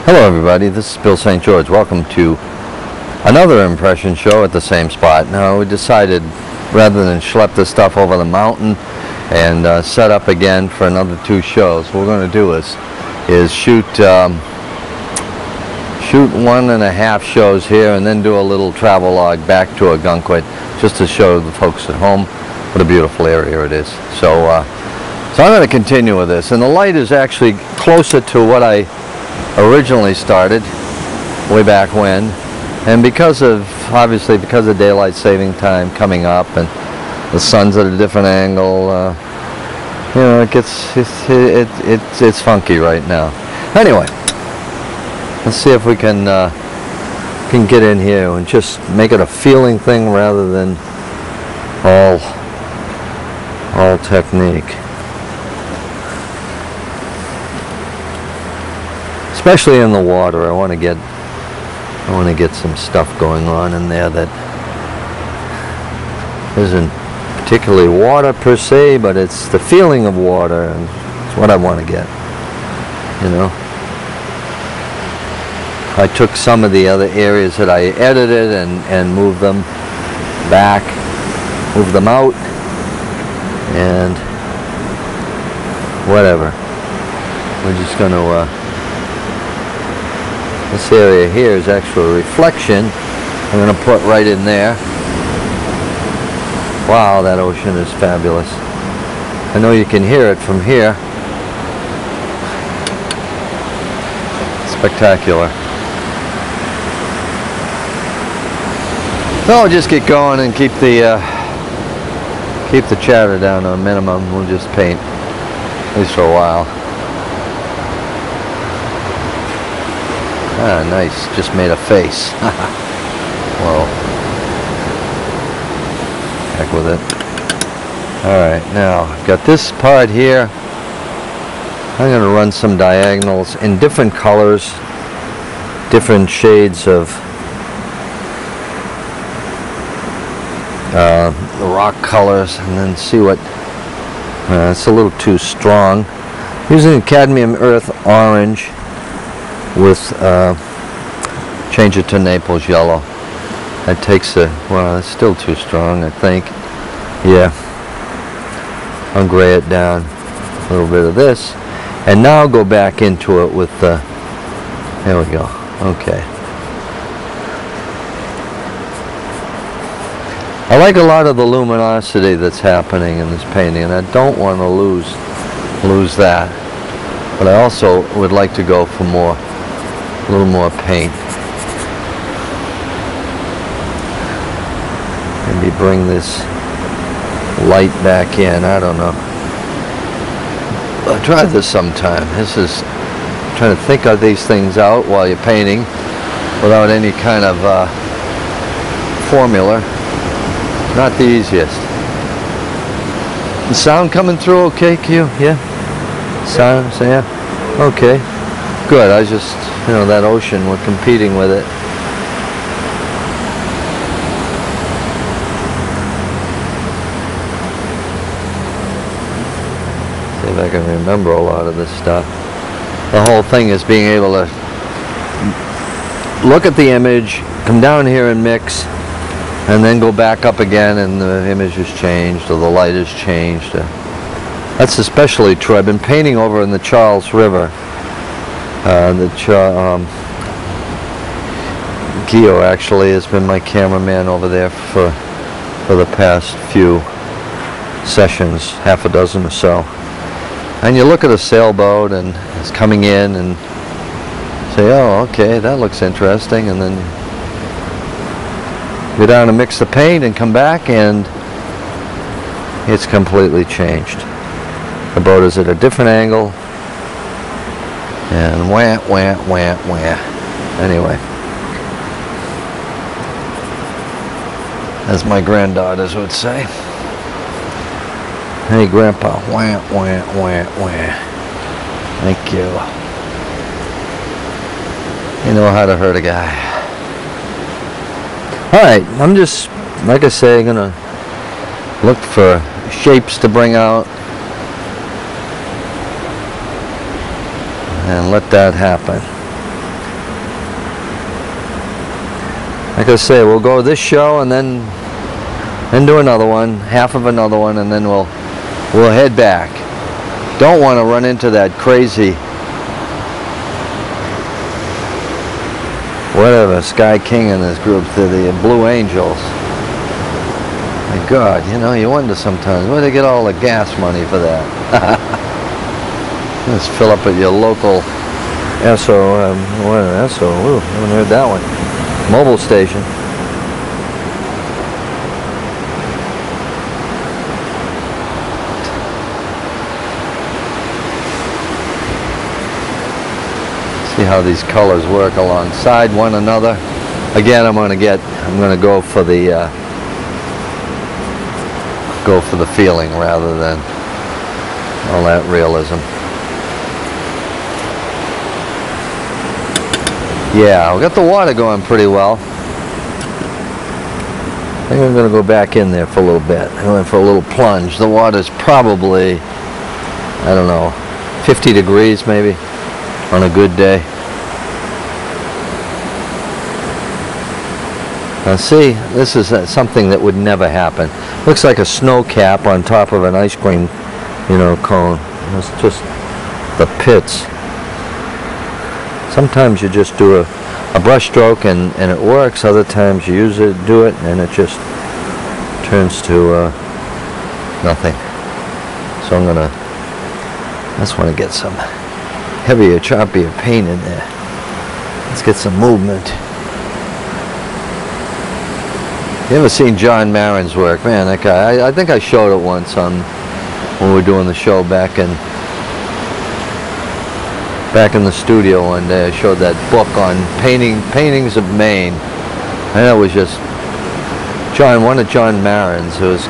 Hello everybody, this is Bill St. George. Welcome to another impression show at the same spot. Now we decided rather than schlep this stuff over the mountain and set up again for another 2 shows, what we're going to do is shoot 1.5 shows here and then do a little travel log back to Ogunquit just to show the folks at home what a beautiful area it is. So I'm going to continue with this, and the light is actually closer to what I originally started way back when, and obviously because of daylight saving time coming up and the sun's at a different angle, you know, it's funky right now. Anyway, let's see if we can get in here and just make it a feeling thing rather than all technique. Especially in the water, I want to get some stuff going on in there that isn't particularly water per se, but it's the feeling of water, and it's what I want to get. You know, I took some of the other areas that I edited and moved them back, moved them out, and whatever. We're just going to. This area here is actual reflection. I'm going to put right in there. Wow, that ocean is fabulous. I know you can hear it from here. Spectacular. So I'll just get going and keep the chatter down to a minimum. We'll just paint, at least for a while. Ah, nice. Just made a face. Whoa. Heck with it. Alright, now I've got this part here. I'm going to run some diagonals in different colors, different shades of the rock colors, and then see what. It's a little too strong. Using cadmium earth orange with change it to Naples yellow. That takes well, it's still too strong, I think. Yeah, I'll gray it down a little bit of this, and now go back into it with the. There we go. Okay. I like a lot of the luminosity that's happening in this painting, and I don't want to lose that. But I also would like to go for a little more paint. Maybe bring this light back in. I don't know. I'll try this sometime. This is trying to think of these things out while you're painting without any kind of formula. Not the easiest. The sound coming through okay, Q? Yeah? Sound? So yeah? Okay. Good. I just, you know, that ocean, we're competing with it. See if I can remember a lot of this stuff. The whole thing is being able to look at the image, come down here and mix, and then go back up again and the image has changed or the light has changed. That's especially true. I've been painting over in the Charles River. Gio actually has been my cameraman over there for the past few sessions, half a dozen or so. And you look at a sailboat and it's coming in and say, oh, okay, that looks interesting, and then go down and mix the paint and come back and it's completely changed. The boat is at a different angle. And wah, wah, wah, wah. Anyway. As my granddaughters would say. Hey, Grandpa. Wah, wah, wah, wah. Thank you. You know how to hurt a guy. Alright, I'm just, like I say, going to look for shapes to bring out. And let that happen. like I say, we'll go this show and then do another one, half of another one, and then we'll head back. Don't want to run into that crazy whatever Sky King and his group, the Blue Angels. My God, you know, you wonder sometimes where they get all the gas money for that. Just fill up at your local Esso, ooh, haven't heard that one. Mobile station. See how these colors work alongside one another. Again, I'm going to go for the feeling rather than all that realism. Yeah, we got the water going pretty well. I think I'm going to go back in there for a little bit. I went for a little plunge. The water's probably, I don't know, 50 degrees maybe on a good day. Now see, this is something that would never happen. Looks like a snow cap on top of an ice cream, you know, cone. It's just the pits. Sometimes you just do a brush stroke and it works. Other times you do it and it just turns to nothing. So I just want to get some heavier, choppier paint in there. Let's get some movement. You ever seen John Marin's work? Man, that guy, I think I showed it once when we were doing the show back in the studio one day. I showed that book on paintings of Maine. And it was just one of John Marin's. It was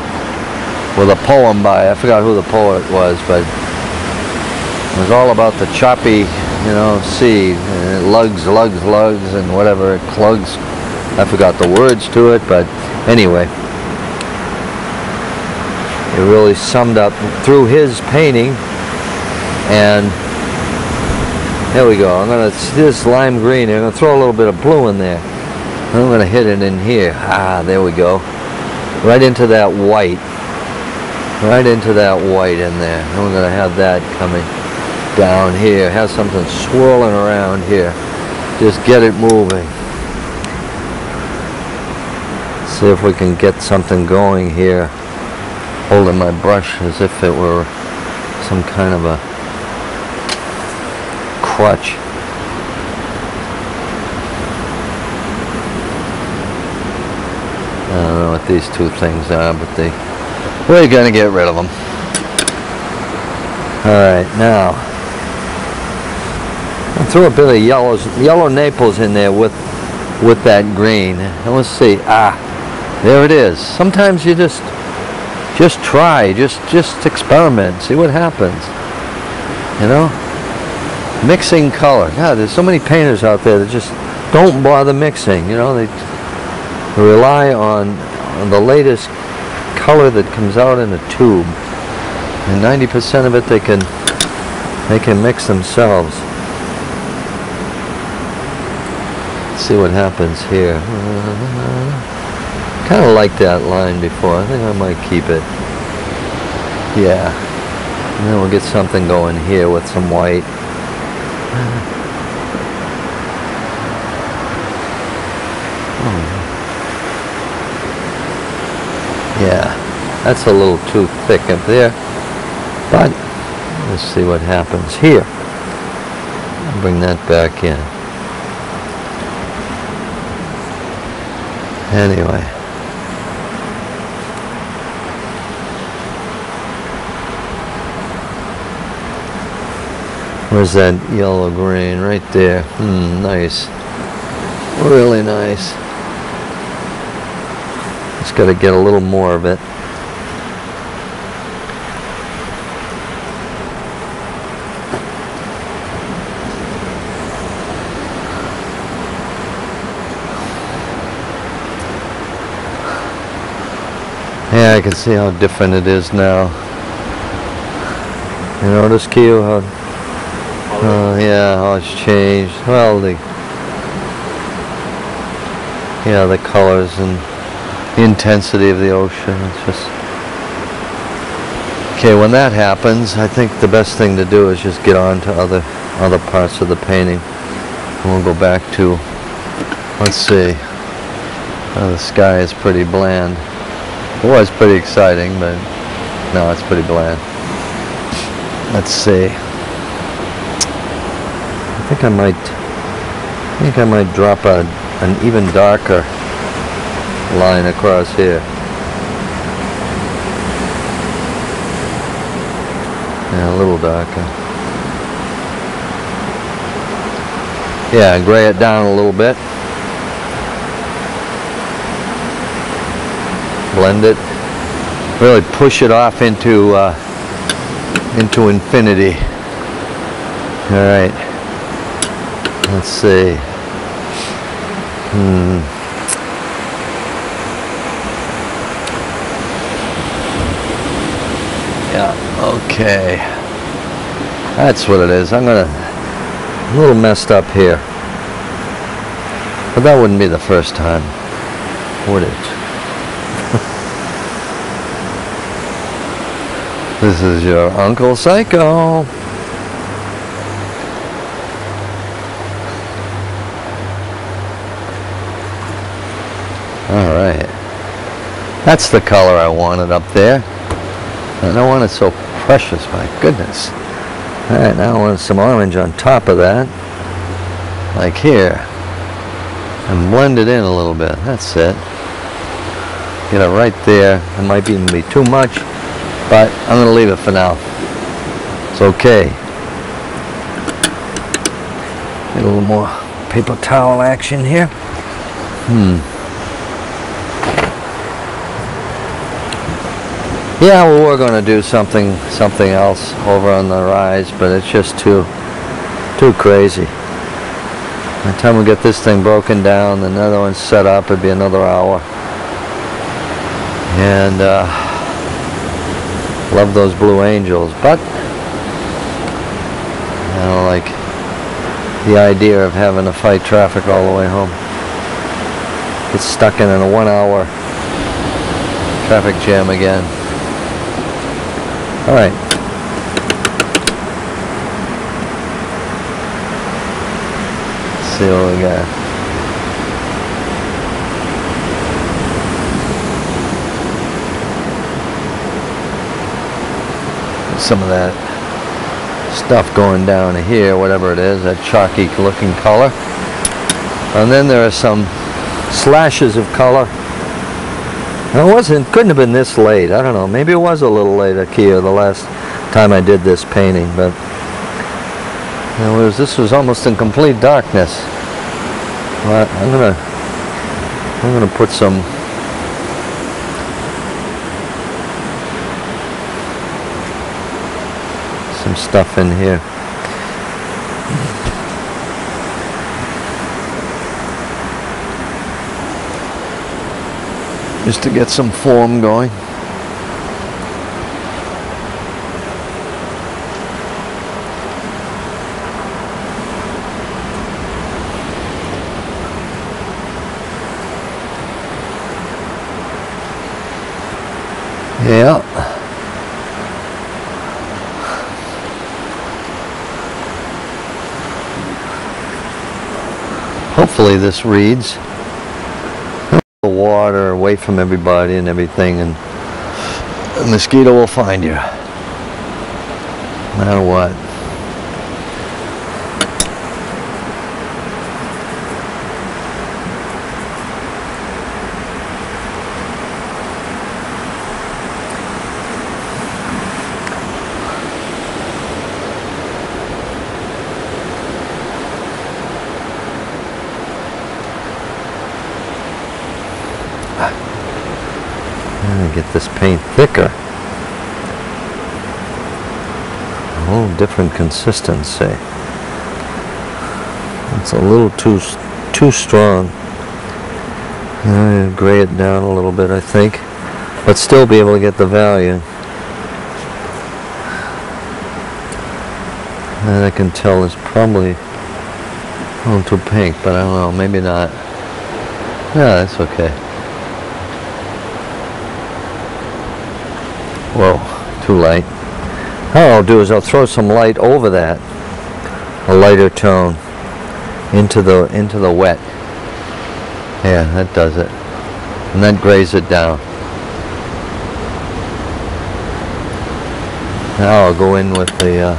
with a poem by, I forgot who the poet was, but it was all about the choppy, you know, sea. And it lugs, and whatever, it clugs. I forgot the words to it, but anyway. It really summed up through his painting. And there we go. This lime green, I'm going to throw a little bit of blue in there. I'm going to hit it in here. Ah, there we go. Right into that white. Right into that white in there. And we're going to have that coming down here. Have something swirling around here. Just get it moving. See if we can get something going here. Holding my brush as if it were some kind of a crutch. I don't know what these two things are, but we're going to get rid of them. Alright, now I threw a bit of yellow Naples in there with that green. And let's see. There it is. Sometimes you just try, just experiment, see what happens. You know? Mixing color. God, there's so many painters out there that just don't bother mixing. You know, they rely on the latest color that comes out in a tube, and 90% of it they can mix themselves. Let's see what happens here. Kind of like that line before. I think I might keep it. Yeah. And then we'll get something going here with some white. Yeah, that's a little too thick up there, but let's see what happens here. I'll bring that back in. Anyway. Where's that yellow green? Right there. Nice. Really nice. Just got to get a little more of it. Yeah, I can see how different it is now. You notice, Q, how yeah, how it's changed. Well, yeah, the colors and the intensity of the ocean. It's just okay. When that happens, I think the best thing to do is just get on to other parts of the painting. And we'll go back to, let's see. The sky is pretty bland. It was pretty exciting, but no, it's pretty bland. Let's see. I think I might drop an even darker line across here. Yeah, a little darker. Yeah, gray it down a little bit. Blend it. Really push it off into infinity. All right. Let's see. Yeah, okay. That's what it is. I'm a little messed up here. But that wouldn't be the first time, would it? This is your Uncle Psycho. Alright. That's the color I wanted up there. I don't want it so precious, my goodness. Alright, now I want some orange on top of that. Like here. And blend it in a little bit. That's it. Get it right there. It might even be too much, but I'm going to leave it for now. It's okay. Get a little more paper towel action here. Yeah, well, we're going to do something else over on the rise, but it's just too crazy. By the time we get this thing broken down, another one set up, it'd be another hour. And love those blue angels, but I don't like the idea of having to fight traffic all the way home. Get stuck in a 1 hour traffic jam again. All right. Let's see what we got. Some of that stuff going down here, whatever it is, that chalky looking color. And then there are some slashes of color. It couldn't have been this late. I don't know. Maybe it was a little late, Akia, the last time I did this painting, but this was almost in complete darkness. But I'm gonna put some stuff in here. Just to get some form going. Yeah. Hopefully this reads. The water away from everybody and everything, and a mosquito will find you no matter what. Get this paint thicker, a little different consistency. It's a little too strong. Gray it down a little bit, I think, but still be able to get the value. And I can tell it's probably a little too pink, but I don't know, maybe not. Yeah, that's okay. Whoa, too light. What I'll do is I'll throw some light over that, a lighter tone, into the wet. Yeah, that does it. And then graze it down. Now I'll go in with the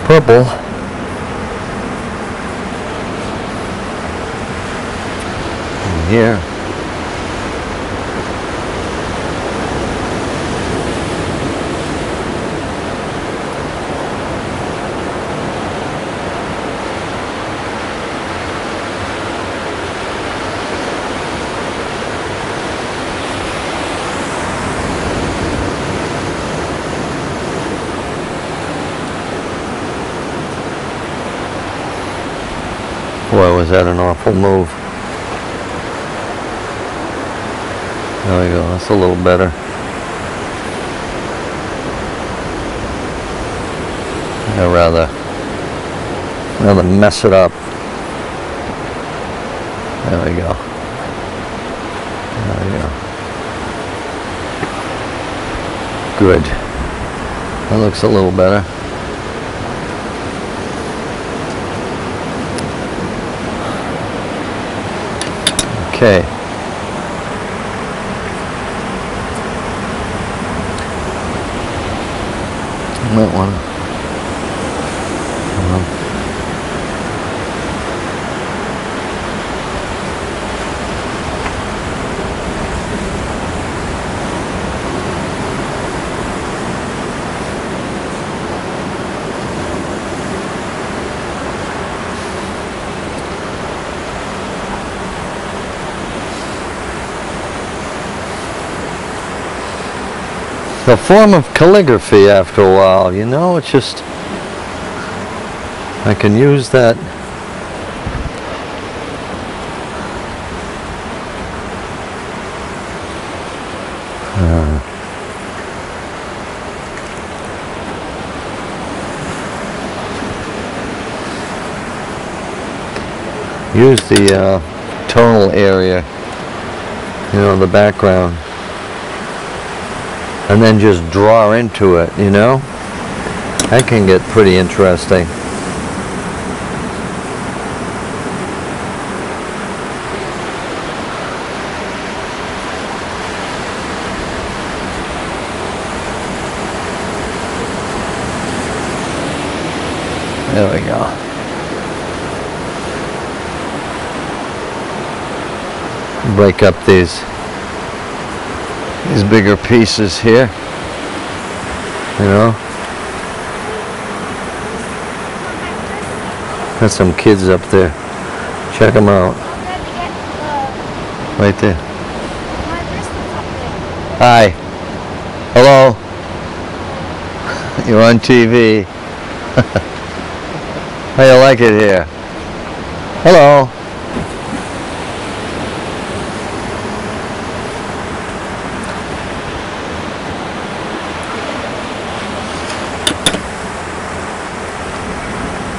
purple. And here. Boy, was that an awful move. There we go, that's a little better. I'd rather mess it up. There we go. There we go. Good. That looks a little better. Okay. Might want to. A form of calligraphy after a while, you know, it's just, I can use that. Use the tonal area, you know, the background. And then just draw into it, you know? That can get pretty interesting. There we go. Break up these bigger pieces here, you know. Got some kids up there. Check them out. Right there. Hi. Hello. You're on TV. How you like it here? Hello.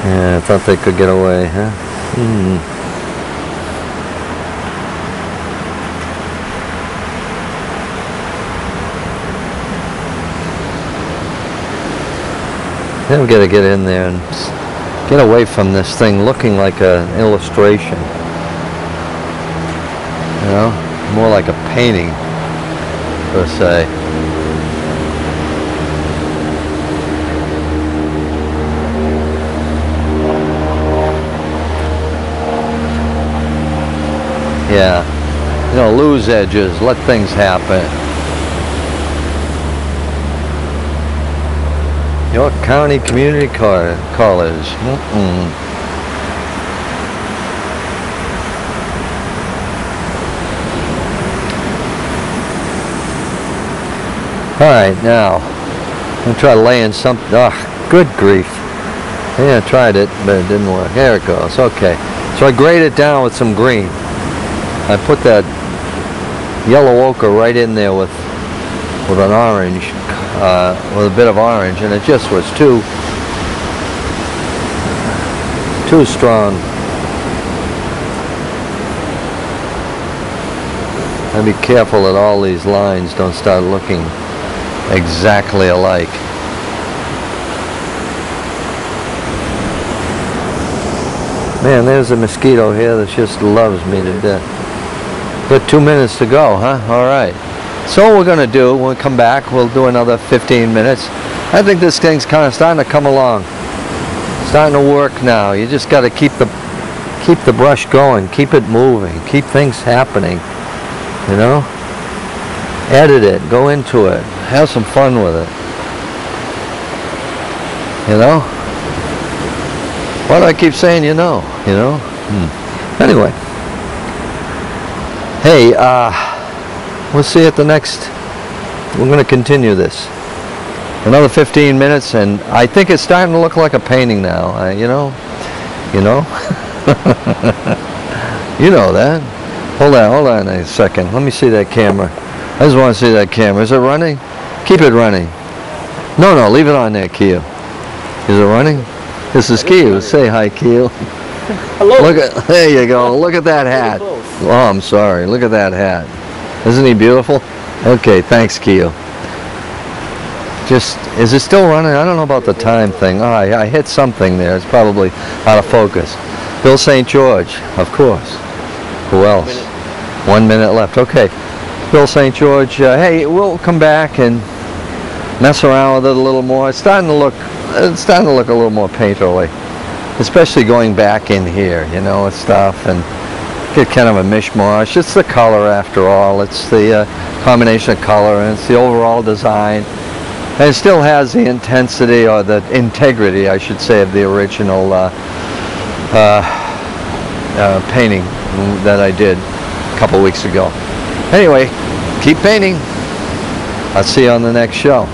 Yeah, I thought they could get away, huh? Then we gotta get in there and get away from this thing looking like an illustration. You know? More like a painting, per se. Yeah, you know, lose edges, let things happen. York County Community College. All right, now I'm gonna try laying something. Oh, good grief! Yeah, I tried it, but it didn't work. There it goes. Okay, so I grade it down with some green. I put that yellow ochre right in there with an orange, with a bit of orange, and it just was too strong. I'd be careful that all these lines don't start looking exactly alike. Man, there's a mosquito here that just loves me to death. Got 2 minutes to go, huh? All right. So what we're going to do, when we come back, we'll do another 15 minutes. I think this thing's kind of starting to come along. Starting to work now. You just got to keep the brush going, keep it moving, keep things happening, you know? Edit it, go into it, have some fun with it, you know? Why do I keep saying you know? Anyway, hey, we'll see you at the next, we're going to continue this. Another 15 minutes, and I think it's starting to look like a painting now, you know? You know that. Hold on a second. Let me see that camera. I just want to see that camera. Is it running? Keep it running. No, leave it on there, Keel. Is it running? This is Keel. Say hi, Keel. Hello. There you go. Look at that hat. Oh, I'm sorry. Look at that hat. Isn't he beautiful? Okay, thanks, Keel. Is it still running? I don't know about the time thing. Oh, I hit something there. It's probably out of focus. Bill St. George, of course. Who else? 1 minute left. Okay. Bill St. George. Hey, we'll come back and mess around with it a little more. It's starting to look a little more painterly, especially going back in here, you know, and stuff, and get kind of a mishmash. It's the color, after all. It's the combination of color, and it's the overall design. And it still has the intensity, or the integrity, I should say, of the original painting that I did a couple weeks ago. Anyway, keep painting. I'll see you on the next show.